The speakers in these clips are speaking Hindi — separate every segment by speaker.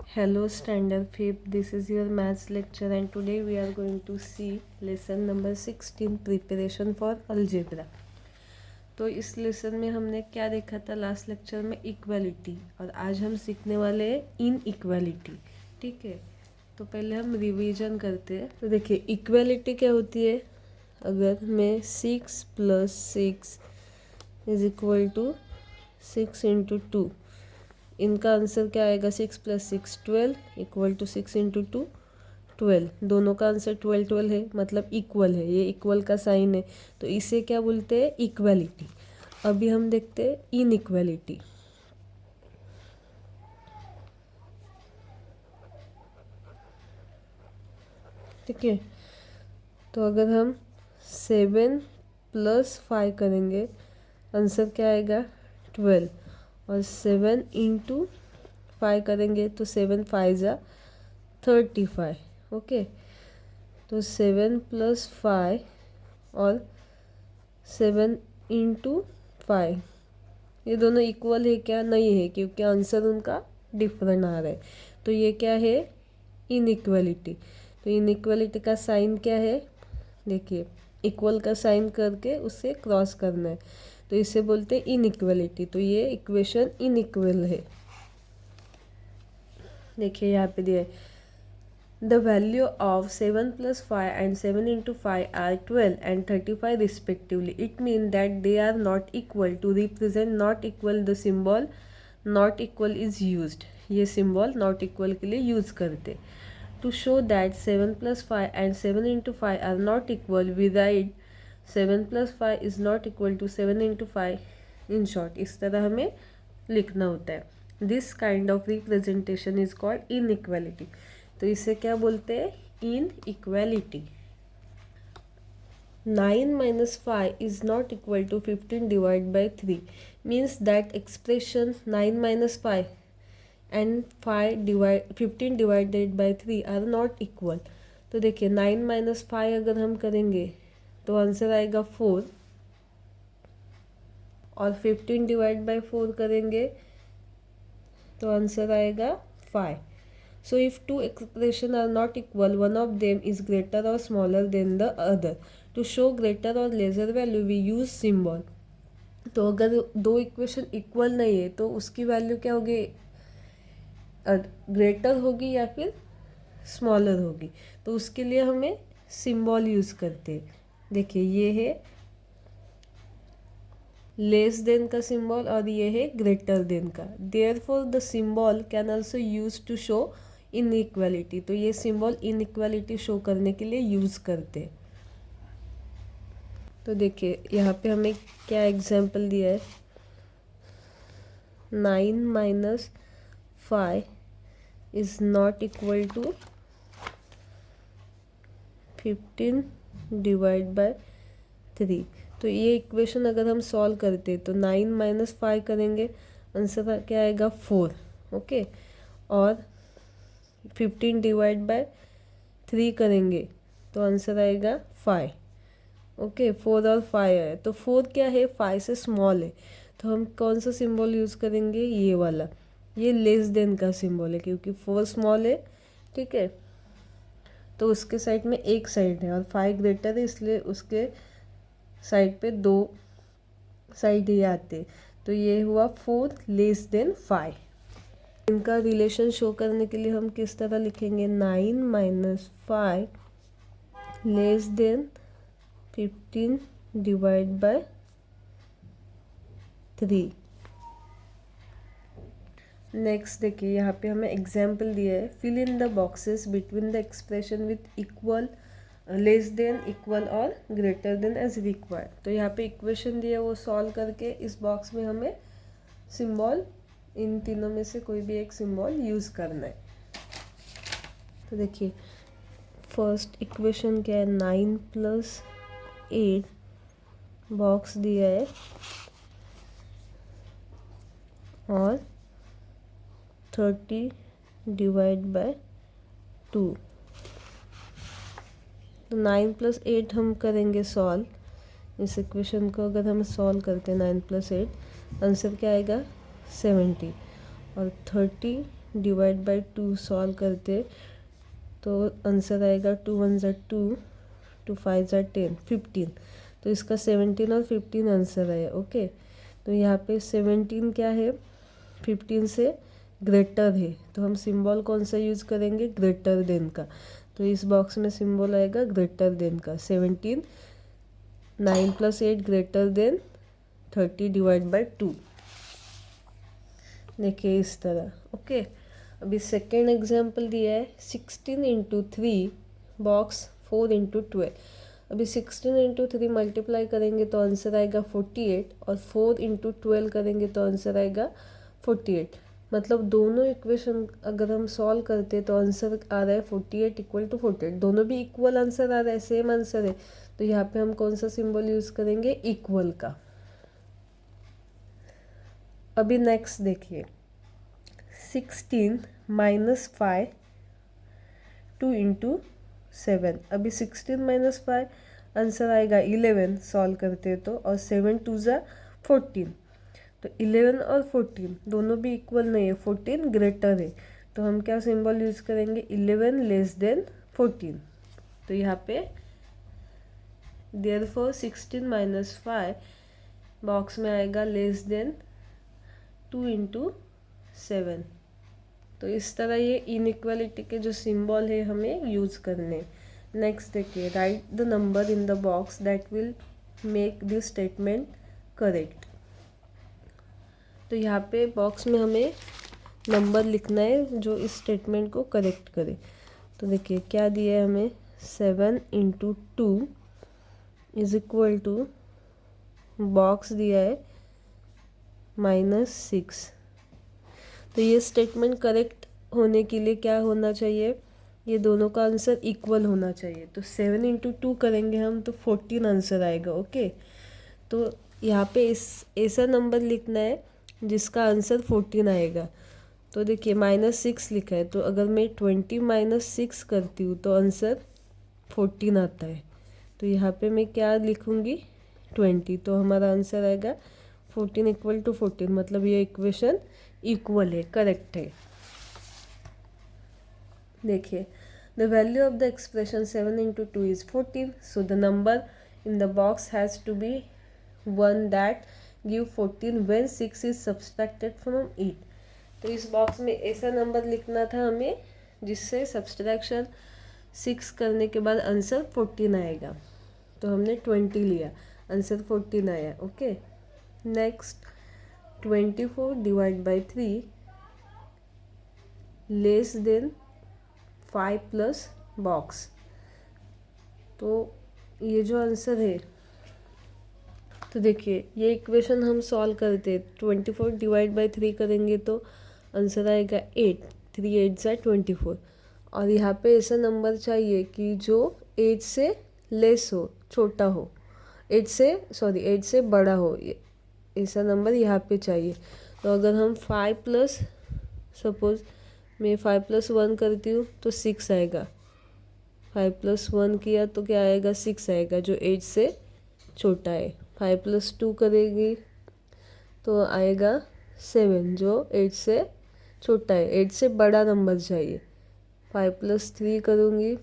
Speaker 1: Hello Standard 5th, this is your maths lecture and today we are going to see lesson number 16 preparation for algebra। तो इस लेसन में हमने क्या देखा था लास्ट लेक्चर में इक्वालिटी, और आज हम सीखने वाले हैं इन इक्वालिटी। ठीक है, तो पहले हम रिवीजन करते हैं। तो देखिए इक्वालिटी क्या होती है, अगर मैं 6 + 6 इज इक्वल टू 6 × 2, इनका आंसर क्या आएगा, 6 + 6 12 इक्वल टू 6 × 2 12। दोनों का आंसर 12 12 है, मतलब इक्वल है, ये इक्वल का साइन है, तो इसे क्या बोलते हैं, इक्वालिटी। अभी हम देखते हैं इन इक्वालिटी। ठीक है, तो अगर हम 7 + 5 करेंगे, आंसर क्या आएगा 12, और 7 × 5 करेंगे तो 7 5 = 35। ओके, तो 7 + 5 और 7 × 5, ये दोनों इक्वल है क्या, नहीं है, क्योंकि आंसर उनका डिफरेंट आ रहा है। तो ये क्या है, इनइक्वालिटी। तो इनइक्वालिटी का साइन क्या है, देखिए इक्वल का साइन करके उससे क्रॉस करना है, तो इसे बोलते हैं इनइक्वालिटी। तो ये इक्वेशन इनइक्वल है। देखिए यहाँ पे दिया है the value of 7 + 5 and 7 × 5 are 12 and 35 respectively. It means that they are not equal. To represent not equal, the symbol not equal is used. ये symbol not equal के लिए use करते। To show that 7 + 5 and 7 × 5 are not equal, we write 7 + 5 is not equal to 7 × 5. In short, इस तरह हमें लिखना होता है। This kind of representation is called inequality. तो इसे क्या बोलते हैं, इन equality. 9 - 5 is not equal to 15 divided by 3 means that expression 9 - 5 and 15 divided by 3 are not equal। तो देखिए 9 - 5 अगर हम करेंगे तो आंसर आएगा 4, और 15 डिवाइड बाई 4 करेंगे तो आंसर आएगा 5। So if two expressions are not equal, one of them is greater or smaller than the other. To show greater or lesser value, we use symbol. तो अगर दो इक्वेशन इक्वल नहीं है तो उसकी वैल्यू क्या होगी, ग्रेटर होगी या फिर स्मॉलर होगी। तो उसके लिए हमें सिंबल यूज़ करते हैं। देखिए ये है लेस देन का सिंबल और ये है ग्रेटर देन का। Therefore the symbol can also use to show inequality. तो ये सिंबल इनइक्वालिटी शो करने के लिए यूज़ करते हैं। तो देखिए यहाँ पे हमें क्या एग्जांपल दिया है, 9 - 5 is not equal to 15 divide by 3। तो ये इक्वेशन अगर हम सॉल्व करते तो 9 - 5 करेंगे, आंसर क्या आएगा 4। ओके, और 15 डिवाइड बाय 3 करेंगे तो आंसर आएगा 5। ओके, 4 और 5 है, तो 4 क्या है, 5 से स्मॉल है, तो हम कौन सा सिंबल यूज़ करेंगे, ये वाला। ये लेस देन का सिंबल है क्योंकि 4 स्मॉल है। ठीक है, तो उसके साइड में एक साइड है और 5 ग्रेटर है, इसलिए उसके साइड पे दो साइड ही आते। तो ये हुआ 4 लेस देन 5। इनका रिलेशन शो करने के लिए हम किस तरह लिखेंगे, 9 - 5 less than 15 divide by 3। Next देखिए यहाँ पे हमें एग्जाम्पल दिया है, fill in the boxes between the expression with equal, less than, equal और ग्रेटर देन एज रिक्वायर्ड। तो यहाँ पे इक्वेशन दिया है, वो सॉल्व करके इस बॉक्स में हमें सिंबल, इन तीनों में से कोई भी एक सिंबल यूज़ करना है। तो देखिए फर्स्ट इक्वेशन क्या है, 9 + 8 बॉक्स दिया है और 30 डिवाइड बाय 2। तो 9 + 8 हम करेंगे सॉल्व। इस इक्वेशन को अगर हम सॉल्व करते हैं 9 + 8, आंसर क्या आएगा 70, और 30 डिवाइड बाई 2 सॉल्व करते तो आंसर आएगा 2 1 ज़ा 2, 2 5 ज़ा 10, 15। तो इसका 17 और 15 आंसर आया। ओके, तो यहाँ पे 17 क्या है, 15 से ग्रेटर है, तो हम सिंबल कौन सा यूज़ करेंगे, ग्रेटर देन का। तो इस बॉक्स में सिंबल आएगा ग्रेटर देन का। 17 9 + 8 ग्रेटर देन 30 डिवाइड बाई 2। देखिए इस तरह। ओके, अभी सेकेंड एग्जाम्पल दिया है 16 × 3 बॉक्स 4 × 12। अभी 16 × 3 मल्टीप्लाई करेंगे तो आंसर आएगा 48, और 4 × 12 करेंगे तो आंसर आएगा 48। मतलब दोनों इक्वेशन अगर हम सॉल्व करते तो आंसर आ रहा है 48 = 48। दोनों भी इक्वल आंसर आ रहा है, सेम आंसर है। तो यहाँ पे हम कौन सा सिंबल यूज़ करेंगे, इक्वल का। अभी नेक्स्ट देखिए 16 - 5 2 × 7। अभी 16 - 5 आंसर आएगा 11 सॉल्व करते तो, और 7 2 ज़ा 14। तो 11 और 14 दोनों भी इक्वल नहीं है, 14 ग्रेटर है। तो हम क्या सिंबल यूज़ करेंगे, 11 लेस देन 14। तो यहाँ पे देयरफॉर 16 - 5 बॉक्स में आएगा लेस देन 2 × 7। तो इस तरह ये इनइक्वालिटी के जो सिंबल है हमें यूज़ करने। नेक्स्ट देखिए, right the number in the box that will make this statement correct. तो यहाँ पे बॉक्स में हमें नंबर लिखना है जो इस स्टेटमेंट को करेक्ट करे। तो देखिए क्या दिया है हमें, 7 × 2 = बॉक्स दिया है -6। तो ये स्टेटमेंट करेक्ट होने के लिए क्या होना चाहिए, ये दोनों का आंसर इक्वल होना चाहिए। तो 7 × 2 करेंगे हम तो 14 आंसर आएगा। ओके, तो यहाँ पे इस ऐसा नंबर लिखना है जिसका आंसर 14 आएगा। तो देखिए -6 लिखा है, तो अगर मैं 20 - 6 करती हूँ तो आंसर 14 आता है। तो यहाँ पे मैं क्या लिखूँगी, 20। तो हमारा आंसर आएगा 14 = 14। मतलब ये इक्वेशन इक्वल है, करेक्ट है। देखिए the value of the expression 7 × 2 is 14, so the number in the box has to be one that give 14 when 6 is subtracted from 8। तो इस बॉक्स में ऐसा नंबर लिखना था हमें जिससे सब्सट्रैक्शन 6 करने के बाद आंसर 14 आएगा। तो हमने 20 लिया, आंसर 14 आया। Okay, next 24 divide by 3 less than 5 + box. तो ये जो आंसर है, तो देखिए ये इक्वेशन हम सॉल्व करते 24 डिवाइड बाई 3 करेंगे तो आंसर आएगा 8, 3 8 ज़ा 24। और यहाँ पे ऐसा नंबर चाहिए कि जो 8 से लेस हो, छोटा हो, 8 से बड़ा हो, ऐसा नंबर यहाँ पे चाहिए। तो अगर हम 5 + सपोज मैं 5 + 1 करती हूँ तो 6 आएगा। 5 + 1 किया तो क्या आएगा, 6 आएगा जो 8 से छोटा है। 5 + 2 करेगी तो आएगा 7 जो 8 से छोटा है, 8 से बड़ा नंबर चाहिए। 5 + 3 करूँगी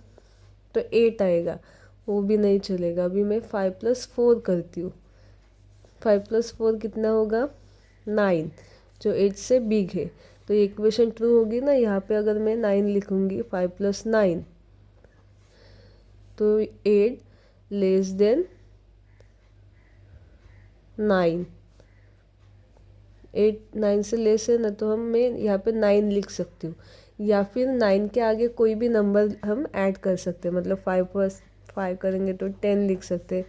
Speaker 1: तो 8 आएगा, वो भी नहीं चलेगा। अभी मैं 5 + 4 करती हूँ, 5 + 4 कितना होगा, 9 जो 8 से बिग है। तो ये इक्वेशन ट्रू होगी ना। यहाँ पे अगर मैं 9 लिखूँगी, 5 + 9 तो 8 लेस देन 9, 8 9 से लेस है ना, तो मैं यहाँ पे 9 लिख सकती हूँ। या फिर 9 के आगे कोई भी नंबर हम ऐड कर सकते हैं, मतलब 5 + 5 करेंगे तो 10 लिख सकते हैं।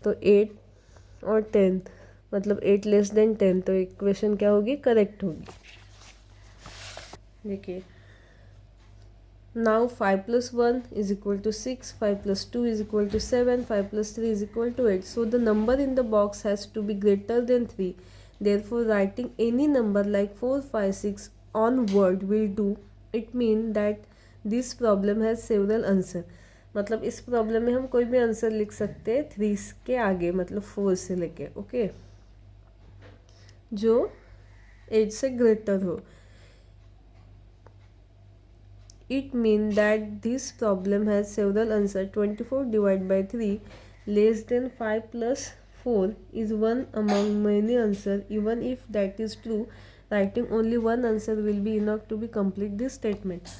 Speaker 1: तो 8 और 10 मतलब 8 लेस देन 10, तो इक्वेशन क्या होगी, करेक्ट होगी। देखिए now 5 + 1 = 6, 5 + 2 = 7, 5 + 3 = 8। So the number in the box has to be greater than 3. Therefore, writing any number like 4, 5, 6 onward will do. It means that this problem has several answers. मतलब इस प्रॉब्लम में हम कोई भी आंसर लिख सकते हैं 3 के आगे, मतलब 4 से लेके, ओके, जो 8 से ग्रेटर हो। It means that this problem has several answers. 24 divided by 3 less than 5 plus 4 is one among many answers. Even if that is true, writing only one answer will be enough to be complete this statement.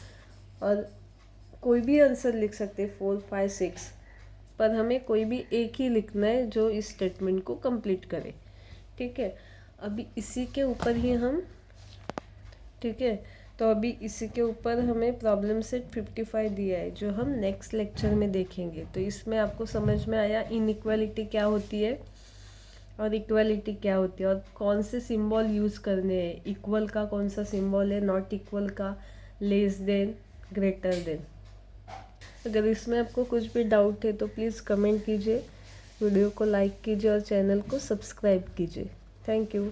Speaker 1: और कोई भी आंसर लिख सकते 4, 5, 6, पर हमें कोई भी एक ही लिखना है जो इस स्टेटमेंट को कंप्लीट करे. ठीक है, अभी इसी के ऊपर ही हम, ठीक है, तो अभी इसी के ऊपर हमें प्रॉब्लम सेट 55 दिया है जो हम नेक्स्ट लेक्चर में देखेंगे. तो इसमें आपको समझ में आया इनइक्वालिटी क्या होती है और इक्वालिटी क्या होती है और कौन से सिंबल यूज़ करने हैं. इक्वल का कौन सा सिंबल है, नॉट इक्वल का, लेस देन, ग्रेटर देन. अगर इसमें आपको कुछ भी डाउट है तो प्लीज़ कमेंट कीजिए, वीडियो को लाइक कीजिए और चैनल को सब्सक्राइब कीजिए. Thank you.